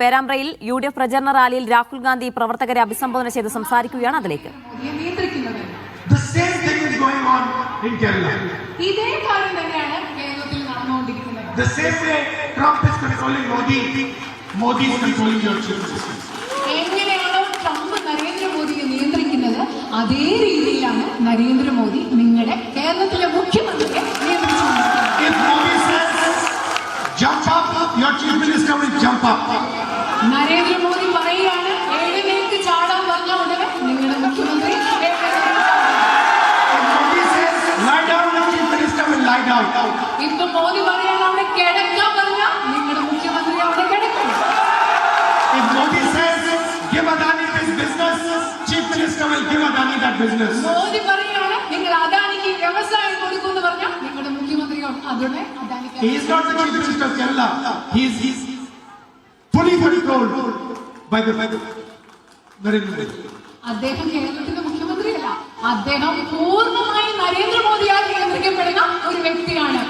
പേരാമ്പ്രയിൽ UDF പ്രചരണ റാലിയിൽ രാഹുൽ ഗാന്ധി പ്രവർത്തകരെ അഭിസംബോധന ചെയ്ത് സംസാരിക്കുകയാണ്. അതിലേക്ക് ഇതേ കാര്യം തന്നെയാണ് കേരളത്തിൽ നടന്നുകൊണ്ടിരിക്കുന്നത്. The same way Trump is controlling Modi is controlling your children. എങ്ങനെയാണോ ട്രംപ് നരേന്ദ്രമോദിയെ നിയന്ത്രിക്കുന്നത് അതേ രീതിയിലാണ് നരേന്ദ്രമോദി നിങ്ങളുടെ കേരളത്തിലെ മുഖ്യമന്ത്രിയെ നിയന്ത്രിച്ചുകൊണ്ടിരിക്കുന്നത്. If Modi says jump up, your chief minister will jump up. Narendra Modi പറയുകയാണ് എഴുന്നേറ്റ് ചാടാൻ പറഞ്ഞ ഉടനെ നിങ്ങളുടെ മുഖ്യമന്ത്രി ഇപ്പൊ മോദി പറയാണ് അവിടെ കിടക്കാൻ പറഞ്ഞ നിങ്ങളുടെ മുഖ്യമന്ത്രി അവിടെ കിടക്കും. മോദി പറയാണ് നിങ്ങൾ അദാനിക്ക് വ്യവസായം കൊടുക്കുമെന്ന് പറഞ്ഞാൽ നിങ്ങളുടെ മുഖ്യമന്ത്രി അതിനെ അദാനിക്ക് അദ്ദേഹം കേരളത്തിന്റെ മുഖ്യമന്ത്രിയല്ല, അദ്ദേഹം പൂർണ്ണമായി നരേന്ദ്രമോദിയാൽ നിയന്ത്രിക്കപ്പെടുന്ന ഒരു വ്യക്തിയാണ്.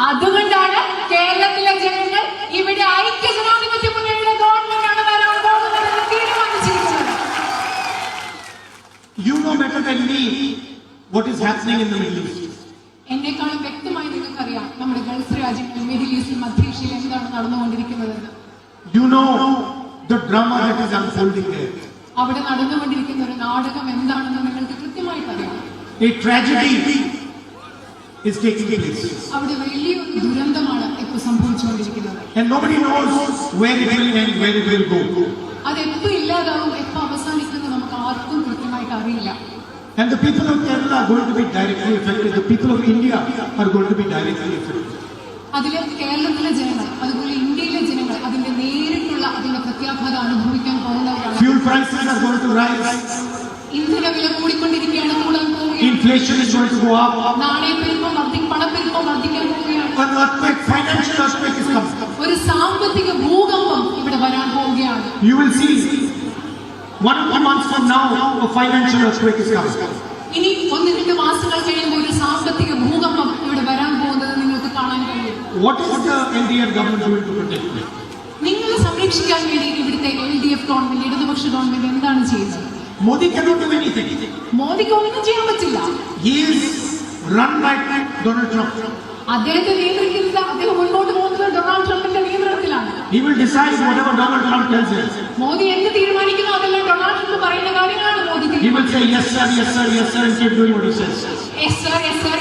അതുകൊണ്ടാണ് കേരളത്തിലെ ജനങ്ങൾ ഇവിടെ ഐക്യജനാധിപത്യ മുന്നണിയുടെ ഗവൺമെന്റാണ് വരാൻ പോകുന്നതെന്ന് തീരുമാനിച്ചിരിക്കുന്നത്. എന്നെക്കാളും വ്യക്തമായി നിങ്ങൾക്കറിയാം നമ്മുടെ ഗൾഫ് രാജ്യങ്ങളിൽ, മിഡിൽ ഈസ്റ്റിൽ, മധ്യേഷ്യയിൽ എന്താണ് നടന്നുകൊണ്ടിരിക്കുന്നതെന്ന്. അവിടെ നടന്നുകൊണ്ടിരിക്കുന്ന ഒരു നാടകം എന്താണെന്ന് നിങ്ങൾക്ക് കൃത്യമായിട്ട് അറിയാം. അവിടെ വലിയൊരു ദുരന്തമാണ് ഇപ്പോൾ സംഭവിച്ചുകൊണ്ടിരിക്കുന്നത്. അതെപ്പോ ഇല്ലാതാവും, എപ്പോ അവസാനിക്കുന്നത് നമുക്ക് ആർക്കും കൃത്യമായിട്ട് അറിയില്ല. And the people of Kerala are going to be directly affected. The people of India are going to be directly affected. അതിലെ കേരളത്തിലെ ജനങ്ങൾ, അതുപോലെ ഇന്ത്യയിലെ ജനങ്ങൾ അതിന്റെ നേരിട്ടുള്ള അതിന്റെ പ്രത്യാഘാതം അനുഭവിക്കാൻ പോകുന്നവരാണ്. Fuel prices are going to rise. ഇന്ധന വില കൂടിക്കൊണ്ടിരിക്കുകയാണ്, കൂടാൻ പോവുകയാണ്. Inflation is going to go up. നാണയപ്പെരുപ്പം പണപ്പെരുപ്പം വർദ്ധിക്കാൻ പോവുകയാണ്. An earthquake, financial earthquake is coming. ഒരു സാമ്പത്തിക ഭൂകമ്പം ഇവിടെ വരാൻ പോവുകയാണ്. You will see 1 month from now a financial earthquake is coming. ഇനി 1-2 മാസങ്ങൾ കഴിയുമ്പോൾ ഒരു സാമ്പത്തിക ഭൂകമ്പം ഇവിടെ വരാൻ പോകുന്നത് നിങ്ങൾക്ക് കാണാൻ കഴിയും. What is the LDF government doing to protect me? നിങ്ങളെ സംരക്ഷിക്കാൻ വേണ്ടി ഇവിടുത്തെ LDF ഗവൺമെന്റ്, ഇടതുപക്ഷ ഗവൺമെന്റ് എന്താണ് ചെയ്യുന്നത്? Modi cannot do anything. മോദിക്ക് ഒന്നും ചെയ്യാൻ പറ്റില്ല. He is run by Donald Trump. അദ്ദേഹത്തെ നിയന്ത്രിക്കുന്നത്, അദ്ദേഹം മുന്നോട്ട് പോകുന്നത് ഡൊണാൾഡ് ട്രംപിന്റെ നിയന്ത്രണത്തിലാണ്. He will decide whatever Donald Trump tells him. Modi എന്ത് തീരുമാനിക്കുന്നു അതെല്ലാം ഡൊണാൾഡ് ട്രംപ് പറയുന്ന കാര്യങ്ങളാണ് Modi. He will say yes sir, yes sir, yes sir and keep doing what he says. Yes sir, yes sir,